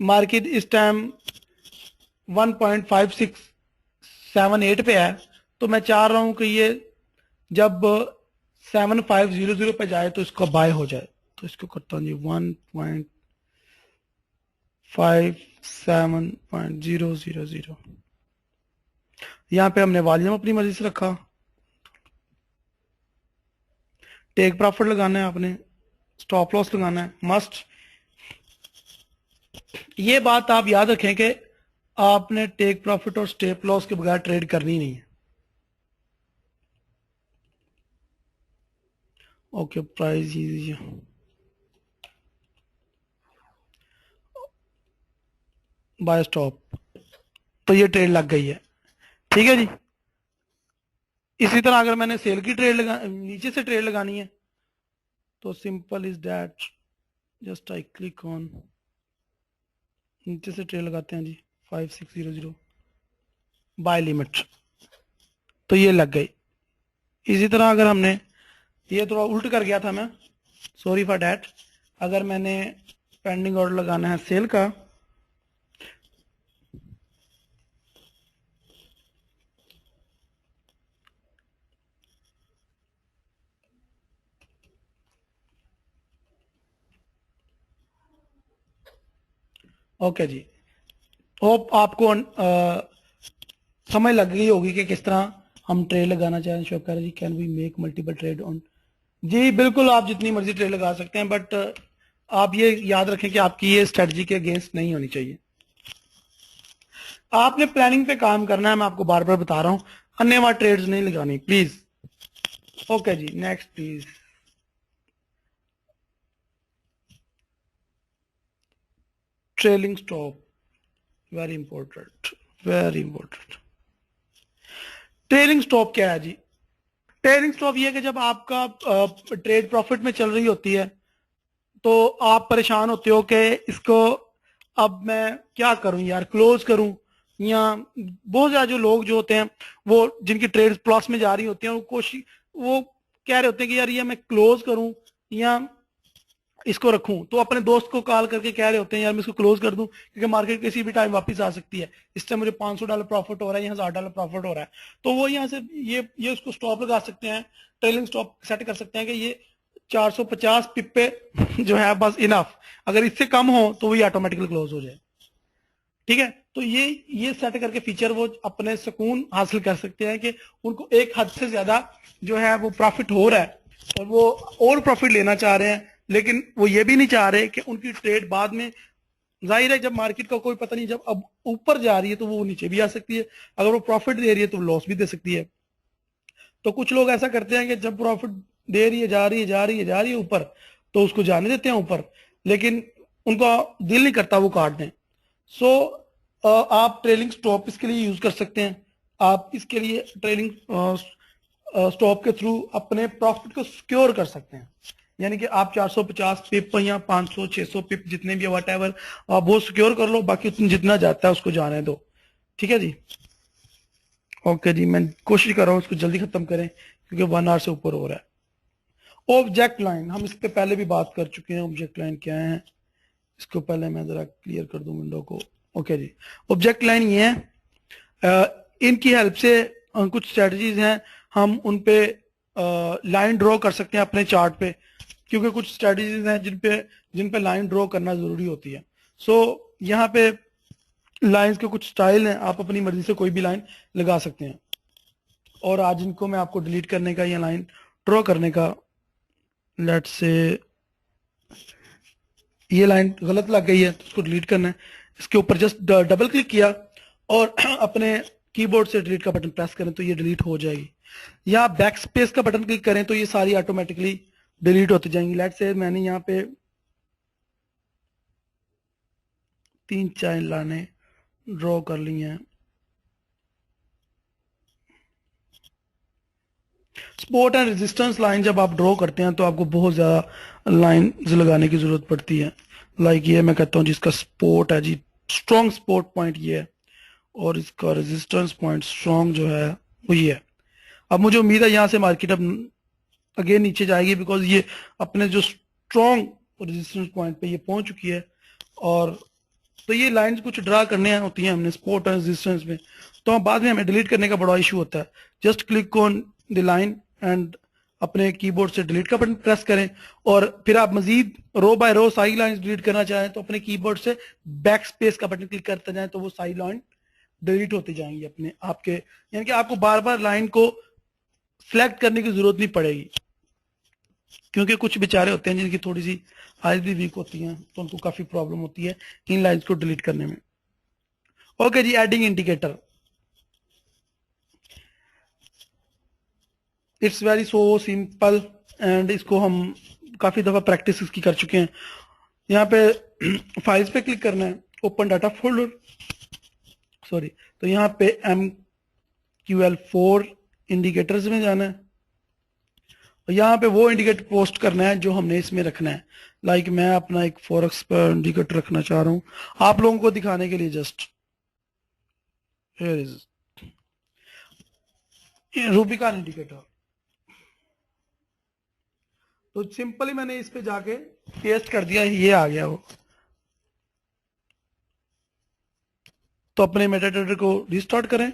मार्केट इस टाइम 1.5678 पे है, तो मैं चाह रहा हूं कि ये जब 7500 पे जाए तो इसको बाय हो जाए। तो इसको करता हूँ जी 1.57.000। यहां पे हमने वॉल्यूम अपनी मर्जी से रखा। टेक प्रॉफिट लगाना है आपने, स्टॉप लॉस लगाना है मस्ट। ये बात आप याद रखें कि आपने टेक प्रॉफिट और स्टॉप लॉस के बगैर ट्रेड करनी नहीं है। ओके, प्राइस बाय स्टॉप, तो ये ट्रेड लग गई है। ठीक है जी, इसी तरह अगर मैंने सेल की ट्रेड नीचे से ट्रेड लगानी है तो simple is that, just I click on नीचे से ट्रेड लगाते हैं जी 5600 बाय लिमिट, तो ये लग गई। इसी तरह अगर हमने ये थोड़ा उल्ट कर गया था मैं, सॉरी फॉर डैट। अगर मैंने पेंडिंग ऑर्डर लगाना है सेल का, ओके जी, होप आपको समझ लग गई होगी कि किस तरह हम ट्रेड लगाना चाहें। Shaukar ji, can we make multiple trade on? जी बिल्कुल, आप जितनी मर्जी ट्रेड लगा सकते हैं, बट आप ये याद रखें कि आपकी ये स्ट्रेटजी के अगेंस्ट नहीं होनी चाहिए। आपने प्लानिंग पे काम करना है, मैं आपको बार बार बता रहा हूं, अन्यथा ट्रेड्स नहीं लगानी प्लीज। ओके जी, next please. Trailing stop, very important, very important. Trailing stop क्या है जी? ट्रेलिंग स्टॉप ये है कि जब आपका ट्रेड प्रॉफिट में चल रही होती है तो आप परेशान होते हो कि इसको अब मैं क्या करूं यार, क्लोज करूं, या बहुत ज्यादा जो लोग जो होते हैं वो जिनकी ट्रेड प्लस में जा रही होती हैं वो कोशिश, वो कह रहे होते हैं कि यार ये मैं क्लोज करूं या इसको रखूं, तो अपने दोस्त को कॉल करके कह रहे होते हैं यार मैं इसको क्लोज कर दूं क्योंकि मार्केट किसी भी टाइम वापस आ सकती है, इस टाइम मुझे $500 प्रॉफिट हो रहा है या $1000 प्रॉफिट हो रहा है, तो वो यहाँ से ये उसको स्टॉप लगा सकते हैं, ट्रेलिंग स्टॉप सेट कर सकते हैं कि ये 450 पिप पे जो है बस इनफ, अगर इससे कम हो तो वही ऑटोमेटिकली क्लोज हो जाए। ठीक है, तो ये सेट करके फीचर वो अपने सुकून हासिल कर सकते हैं कि उनको एक हद से ज्यादा जो है वो प्रॉफिट हो रहा है और वो और प्रॉफिट लेना चाह रहे हैं, लेकिन वो ये भी नहीं चाह रहे कि उनकी ट्रेड बाद में, जाहिर है जब मार्केट का कोई पता नहीं, जब अब ऊपर जा रही है तो वो नीचे भी आ सकती है, अगर वो प्रॉफिट दे रही है तो लॉस भी दे सकती है। तो कुछ लोग ऐसा करते हैं कि जब प्रॉफिट दे रही है, जा रही है, जा रही है, जा रही है ऊपर, तो उसको जाने देते हैं ऊपर, लेकिन उनका दिल नहीं करता वो काट दें। सो आप ट्रेलिंग स्टॉप इसके लिए यूज कर सकते हैं। आप इसके लिए ट्रेलिंग स्टॉप के थ्रू अपने प्रॉफिट को सिक्योर कर सकते हैं, यानी कि आप 450 पिप या 500 600 पिप जितने भी वट एवर आप वो सिक्योर कर लो, बाकी जितना जाता है उसको जाने दो। ठीक है जी, ओके जी, मैं कोशिश कर रहा हूँ इसको जल्दी खत्म करें क्योंकि 1 आवर से ऊपर हो रहा है। ऑब्जेक्ट लाइन, हम इस पे पहले भी बात कर चुके हैं, ऑब्जेक्ट लाइन क्या है, इसको पहले मैं जरा क्लियर कर दूं विंडो को। ओके जी, ऑब्जेक्ट लाइन ये है, इनकी हेल्प से कुछ स्ट्रेटजीज हैं, हम उन पे लाइन ड्रॉ कर सकते हैं अपने चार्ट पे, क्योंकि कुछ स्ट्रेटजीज हैं जिन पे लाइन ड्रॉ करना जरूरी होती है। सो यहाँ पे लाइंस के कुछ स्टाइल हैं, आप अपनी मर्जी से कोई भी लाइन लगा सकते हैं, और आज इनको मैं आपको डिलीट करने का या लाइन ड्रॉ करने का, लेट्स से ये लाइन गलत लग गई है तो उसको डिलीट करना है, इसके ऊपर जस्ट डबल क्लिक किया और अपने कीबोर्ड से डिलीट का बटन प्रेस करें तो ये डिलीट हो जाएगी, या बैक स्पेस का बटन क्लिक करें तो ये सारी ऑटोमेटिकली डिलीट होती जाएंगी। लेट्स से मैंने यहाँ पे 3-4 लाइनें ड्रॉ कर ली हैं। सपोर्ट एंड रेजिस्टेंस लाइन जब आप ड्रॉ करते हैं तो आपको बहुत ज्यादा लाइन लगाने की जरूरत पड़ती है, लाइक ये मैं कहता हूँ जिसका सपोर्ट है जी, स्ट्रॉन्ग सपोर्ट पॉइंट ये है, और इसका रेजिस्टेंस पॉइंट स्ट्रॉन्ग जो है वो ये है। अब मुझे उम्मीद है यहाँ से मार्केट अब अगेन नीचे जाएगी, बिकॉज ये अपने जो स्ट्रॉन्ग रेजिस्टेंस पॉइंट पे ये पहुंच चुकी है, और तो ये लाइंस कुछ ड्रा करने होती हैं हमने सपोर्ट और रेजिस्टेंस में, तो बाद में हमें डिलीट करने का बड़ा इशू होता है। Just click on the line and अपने कीबोर्ड से डिलीट का बटन प्रेस करें, और फिर आप मजीद रो बाय रो सारी लाइंस डिलीट करना चाहें तो अपने कीबोर्ड से बैक स्पेस का बटन क्लिक करते जाएं तो वो सारी लाइन डिलीट होती जाएंगी अपने आपके, यानी कि आपको बार बार लाइन को सिलेक्ट करने की जरूरत नहीं पड़ेगी, क्योंकि कुछ बेचारे होते हैं जिनकी थोड़ी सी आइज भी वीक होती हैं तो उनको काफी प्रॉब्लम होती है इन लाइंस को डिलीट करने में। ओके जी, adding indicator, it's very so simple, and इसको हम काफी दफा प्रैक्टिस इसकी कर चुके हैं। यहाँ पे फाइल्स पे क्लिक करना है, ओपन डाटा फोल्डर, सॉरी, तो यहाँ पे MQL4 इंडिकेटर्स में जाना है, और यहाँ पे वो इंडिकेटर पोस्ट करना है जो हमने इसमें रखना है। लाइक मैं अपना एक फॉरेक्स पर इंडिकेटर रखना चाह रहा हूँ आप लोगों को दिखाने के लिए, just here is Rubicon indicator. तो सिंपली मैंने इस पे जाके पेस्ट कर दिया, ये आ गया वो। तो अपने मेटाडाटा को रिस्टार्ट करें,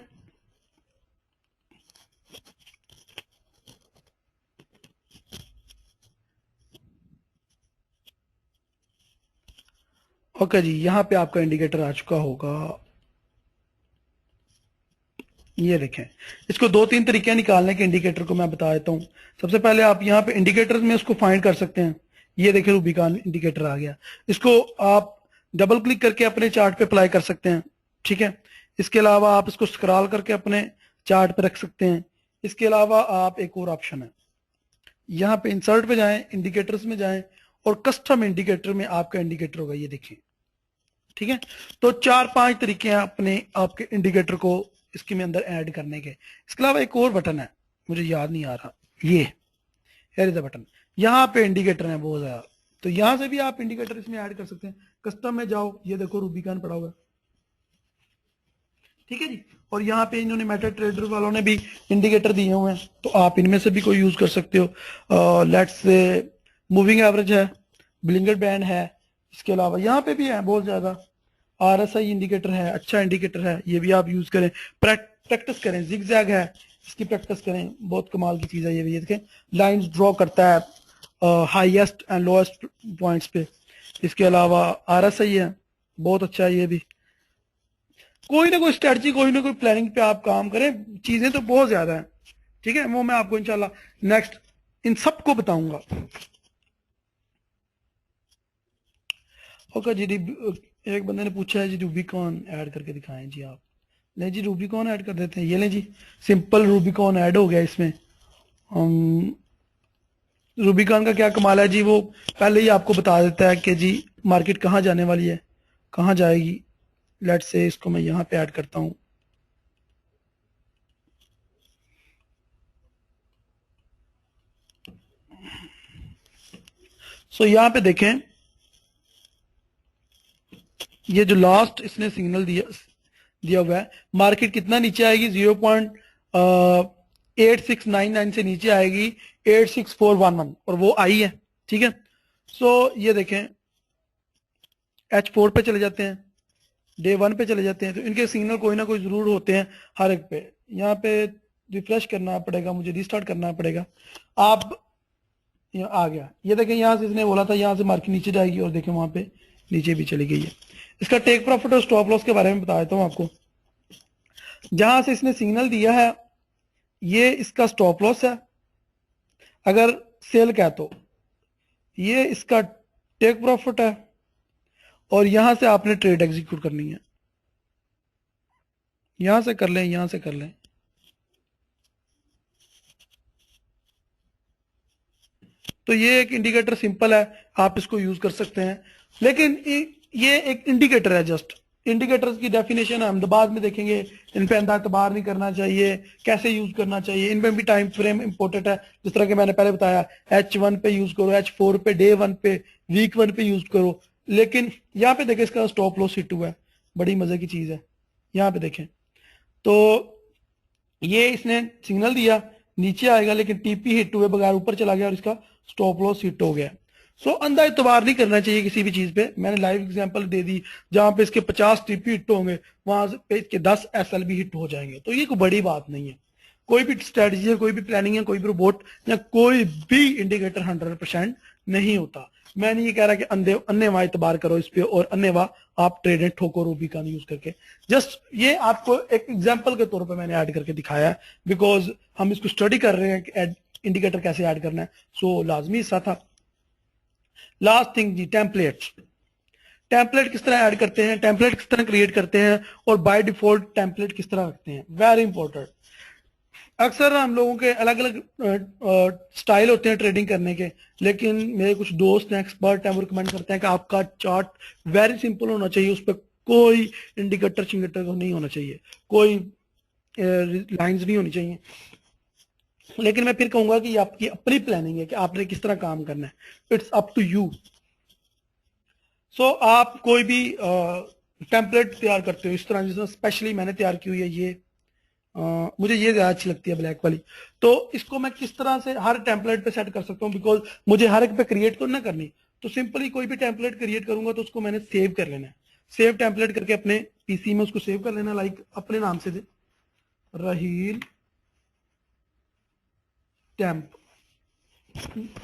ओके जी, यहाँ पे आपका इंडिकेटर आ चुका होगा, ये देखें। इसको 2-3 तरीके निकालने के इंडिकेटर को मैं बता देता हूँ। सबसे पहले आप यहाँ पे इंडिकेटर में उसको फाइंड कर सकते हैं, ये देखिए रूबिकॉन इंडिकेटर आ गया। इसको आप डबल क्लिक करके अपने चार्ट पे अप्लाई कर सकते हैं, ठीक है। इसके अलावा आप इसको स्क्रॉल करके अपने चार्ट पे रख सकते हैं। इसके अलावा आप एक और ऑप्शन है, यहाँ पे इंसर्ट पे जाएं, इंडिकेटर्स में जाएं और कस्टम इंडिकेटर में आपका इंडिकेटर होगा, ये देखिए, ठीक है। तो 4-5 तरीके हैं अपने आपके इंडिकेटर को इसके में अंदर ऐड करने के। इसके अलावा एक और बटन है, मुझे याद नहीं आ रहा, ये हियर इज द बटन, यहाँ पे इंडिकेटर है बहुत ज्यादा, तो यहाँ से भी आप इंडिकेटर इसमें ऐड कर सकते हैं। कस्टम में जाओ, ये देखो रूबिकॉन पड़ा होगा, ठीक है जी। और यहाँ पे इन्होंने मेटा ट्रेडर वालों ने भी इंडिकेटर दिए हुए हैं, तो आप इनमें से भी कोई यूज कर सकते हो। लेट्स से मूविंग एवरेज है, ब्लिंगर बैंड है, इसके अलावा यहाँ पे भी है बहुत ज्यादा, आरएसआई इंडिकेटर है, अच्छा इंडिकेटर है, ये भी आप यूज करें, प्रैक्टिस करें। जिगजैग है, इसकी प्रैक्टिस करें, बहुत कमाल की चीज है ये भी। ये देखें लाइंस ड्रॉ करता है हाईएस्ट एंड लोएस्ट पॉइंट्स पे। इसके अलावा आरएसआई है, बहुत अच्छा है ये भी। कोई ना कोई स्ट्रेटजी, कोई ना कोई प्लानिंग पे आप काम करें, चीजें तो बहुत ज्यादा हैं, ठीक है। वो मैं आपको इंशाल्लाह नेक्स्ट इन सबको बताऊंगा। ओके जी, एक बंदे ने पूछा है जी रूबिकॉन ऐड करके दिखाएं जी आप। नहीं जी, रूबिकॉन ऐड कर देते हैं, ये लें जी, सिंपल रूबिकॉन ऐड हो गया इसमें। रूबिकॉन का क्या कमाल है जी, वो पहले ही आपको बता देता है कि जी मार्केट कहाँ जाने वाली है, कहाँ जाएगी। लेट्स से इसको मैं यहाँ पे ऐड करता हूँ, सो यहाँ पे देखें, ये जो लास्ट इसने सिग्नल दिया हुआ है, मार्केट कितना नीचे आएगी, 0.8699 से नीचे आएगी 86411, और वो आई है, ठीक है। सो ये देखें, H4 पे चले जाते हैं, डे 1 पे चले जाते हैं, तो इनके सिग्नल कोई ना कोई जरूर होते हैं हर एक पे। यहाँ पे रिफ्रेश करना पड़ेगा, मुझे रिस्टार्ट करना पड़ेगा। आप यहाँ आ गया, ये देखें, यहाँ से इसने बोला था यहाँ से मार्केट नीचे जाएगी, और देखें वहां पे नीचे भी चली गई है। इसका टेक प्रॉफिट और स्टॉप लॉस के बारे में बता देता हूँ आपको। जहां से इसने सिग्नल दिया है, ये इसका स्टॉप लॉस है अगर सेल का, तो ये इसका टेक प्रॉफिट है, और यहां से आपने ट्रेड एग्जीक्यूट करनी है। यहां से कर लें, यहां से कर लें, तो ये एक इंडिकेटर सिंपल है, आप इसको यूज कर सकते हैं। लेकिन ये एक इंडिकेटर है, जस्ट इंडिकेटर्स की डेफिनेशन हम बाद में देखेंगे। इन पे अंधा एतबार नहीं करना चाहिए, कैसे यूज करना चाहिए, इनमें भी टाइम फ्रेम इंपॉर्टेंट है। जिस तरह के मैंने पहले बताया, H1 पे यूज करो, H4 पे, डे 1 पे, वीक 1 पे यूज करो। लेकिन यहाँ पे देखें, इसका स्टॉप लॉस हिट हुआ है, बड़ी मजे की चीज है। यहाँ पे देखें, तो ये इसने सिग्नल दिया नीचे आएगा, लेकिन टीपी हिट हुए बगैर ऊपर चला गया, और इसका स्टॉप लॉस हिट हो गया। सो अंधा इतबार नहीं करना चाहिए किसी भी चीज पे। मैंने लाइव एग्जांपल दे दी, जहां पे इसके 50 टीपी हिट होंगे, वहां पे इसके 10 एसएल भी हिट हो जाएंगे, तो ये कोई बड़ी बात नहीं है। कोई भी स्ट्रेटजी है, कोई भी प्लानिंग है, कोई भी रोबोट या कोई भी इंडिकेटर 100% नहीं होता। मैं नहीं ये कह रहा कि अन्नेवा इतबार करो इस पे, और अन्नेवा आप ट्रेड एंड ठोको रूबिकॉन यूज करके। जस्ट ये आपको एक एग्जांपल के तौर पे मैंने ऐड करके दिखाया है, बिकॉज हम इसको स्टडी कर रहे हैं कि इंडिकेटर कैसे ऐड करना है, सो लाजमी हिस्सा था। लास्ट थिंग जी, टेम्पलेट्स। टेम्पलेट किस तरह ऐड करते हैं, टेम्पलेट किस तरह क्रिएट करते हैं, और बाय डिफॉल्ट टेम्पलेट किस तरह रखते हैं, वेरी इंपॉर्टेंट। अक्सर हम लोगों के अलग अलग स्टाइल होते हैं ट्रेडिंग करने के, लेकिन मेरे कुछ दोस्त हैं, एक्सपर्ट हैं, वो रिकमेंड करते हैं कि आपका चार्ट वेरी सिंपल होना चाहिए, उस पर कोई इंडिकेटर शिंगेटर नहीं होना चाहिए, कोई लाइंस नहीं होनी चाहिए। लेकिन मैं फिर कहूंगा कि आपकी अपनी प्लानिंग है कि आपने किस तरह काम करना है, इट्स अप टू यू। सो आप कोई भी टेम्पलेट तैयार करते हो इस तरह, जिसमें स्पेशली मैंने तैयार की हुई है ये, मुझे ये ज्यादा अच्छी लगती है ब्लैक वाली। तो इसको मैं किस तरह से हर टेम्पलेट पे सेट कर सकता हूँ, बिकॉज मुझे हर एक पे क्रिएट तो ना करनी, तो सिंपली कोई भी टेम्पलेट क्रिएट करूंगा तो उसको मैंने सेव कर लेना है। सेव टेम्पलेट करके अपने पीसी में उसको सेव कर लेना, लाइक अपने नाम से रहील टेम्प,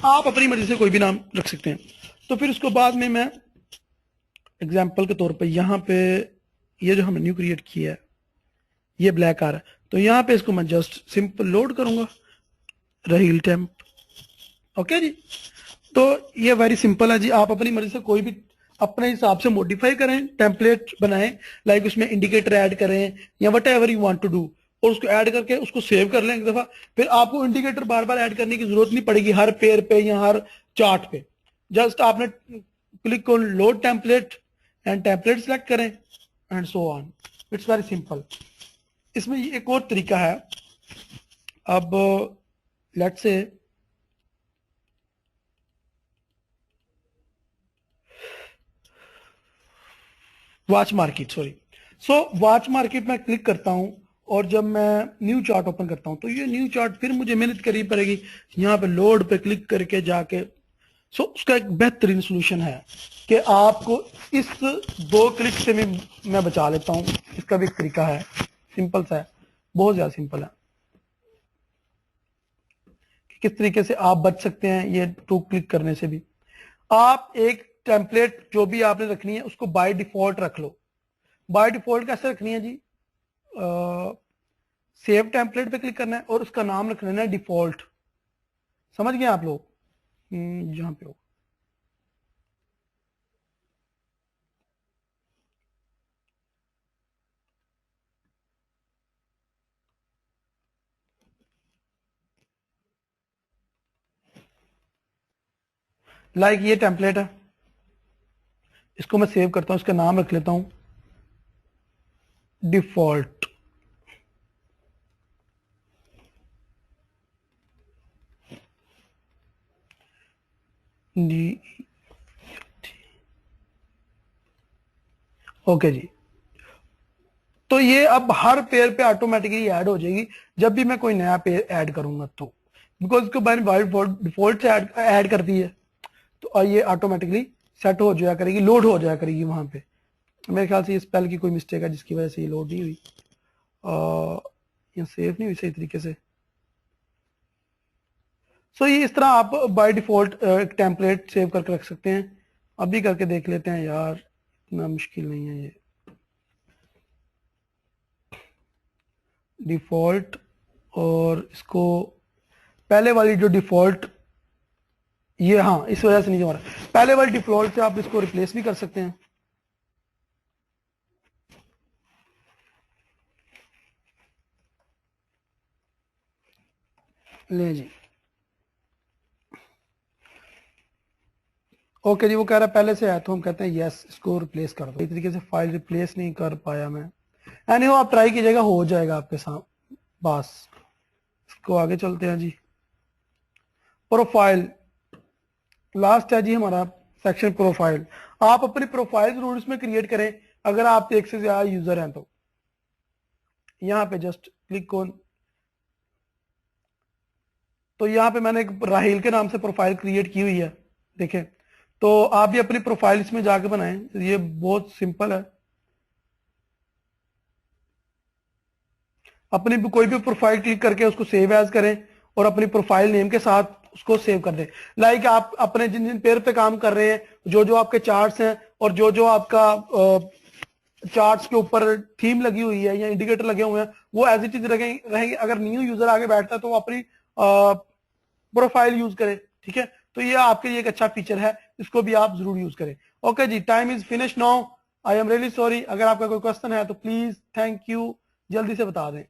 आप अपनी मर्जी से कोई भी नाम रख सकते हैं। तो फिर उसको बाद में मैं एग्जाम्पल के तौर पे यहाँ पे ये जो हमने न्यू क्रिएट किया है, ये ब्लैक आ रहा है, तो यहाँ पे इसको मैं जस्ट सिंपल लोड करूंगा, रहील टेम्प। ओके जी, तो ये वेरी सिंपल है जी, आप अपनी मर्जी से कोई भी अपने हिसाब से मॉडिफाई करें, टेम्पलेट बनाएं, लाइक उसमें इंडिकेटर ऐड करें या whatever you want to do, और उसको ऐड करके उसको सेव कर लें एक दफा। फिर आपको इंडिकेटर बार बार ऐड करने की जरूरत नहीं पड़ेगी हर पेयर पे या हर चार्ट पे। जस्ट आपने click on load template and template select करें and so on. It's very simple. इसमें एक और तरीका है। अब let's say watch market, sorry, so watch market में क्लिक करता हूं और जब मैं न्यू चार्ट ओपन करता हूं तो ये न्यू चार्ट फिर मुझे मेहनत करनी पड़ेगी यहाँ पे लोड पे क्लिक करके जाके। सो उसका एक बेहतरीन सोल्यूशन है कि आपको इस 2 क्लिक से मैं बचा लेता हूं। इसका भी एक तरीका है, सिंपल सा है, बहुत ज्यादा सिंपल है कि किस तरीके से आप बच सकते हैं ये 2 क्लिक करने से भी। आप एक टेम्पलेट जो भी आपने रखनी है उसको बाय डिफॉल्ट रख लो। बाय डिफॉल्ट कैसे रखनी है जी? सेव टेम्पलेट पे क्लिक करना है और उसका नाम रख लेना है डिफॉल्ट। समझ गए आप लोग? जहां पे हो लाइक ये टेम्पलेट है, इसको मैं सेव करता हूं, इसका नाम रख लेता हूं डिफॉल्ट। ओके जी। तो ये अब हर पेयर पे ऑटोमेटिकली ऐड हो जाएगी जब भी मैं कोई नया पेयर ऐड करूंगा तो, बिकॉज इसको मैंने बाय डिफॉल्ट से ऐड कर दी है तो ये ऑटोमेटिकली सेट हो जाया करेगी, लोड हो जाया करेगी वहां पे। मेरे ख्याल से ये स्पेल की कोई मिस्टेक है जिसकी वजह से ये लोड नहीं हुई, या सेव नहीं हुई सही तरीके से। सो ये इस तरह आप बाय डिफॉल्ट एक टेम्पलेट सेव करके रख सकते हैं। अभी करके देख लेते हैं यार, इतना मुश्किल नहीं है ये। डिफॉल्ट, और इसको पहले वाली जो डिफॉल्ट, ये हाँ इस वजह से नहीं हो रहा, पहले वाली डिफॉल्ट से आप इसको रिप्लेस भी कर सकते हैं। ले जी, ओके जी। वो कह रहा है पहले से है तो हम कहते हैं यस, इसको रिप्लेस कर दो। इस तरीके से फाइल रिप्लेस नहीं कर पाया मैं। एनी आप ट्राई कीजिएगा, हो जाएगा आपके साथ। बस इसको आगे चलते हैं जी। प्रोफाइल लास्ट है जी हमारा सेक्शन प्रोफाइल। आप अपनी प्रोफाइल जरूर इसमें क्रिएट करें अगर आप एक से ज्यादा यूजर हैं तो। यहाँ पे जस्ट क्लिक ऑन, तो यहाँ पे मैंने एक राहिल के नाम से प्रोफाइल क्रिएट की हुई है, देखें। तो आप भी अपनी प्रोफाइल इसमें जाके बनाएं, ये बहुत सिंपल है। अपनी भी कोई भी प्रोफाइल क्लिक करके उसको सेव एज करें और अपनी प्रोफाइल नेम के साथ उसको सेव कर दें। लाइक आप अपने जिन जिन पेयर पे काम कर रहे हैं, जो जो आपके चार्ट्स हैं और जो जो आपका चार्ट्स के ऊपर थीम लगी हुई है या इंडिकेटर लगे हुए हैं, वो एज इट इज रहेंगे। अगर न्यू यूजर आगे बैठता है तो वो अपनी प्रोफाइल यूज करे, ठीक है। तो ये आपके लिए एक अच्छा फीचर है, इसको भी आप जरूर यूज करें। ओके जी, time is finish now. I am really sorry, अगर आपका कोई क्वेश्चन है तो प्लीज, थैंक यू, जल्दी से बता दें।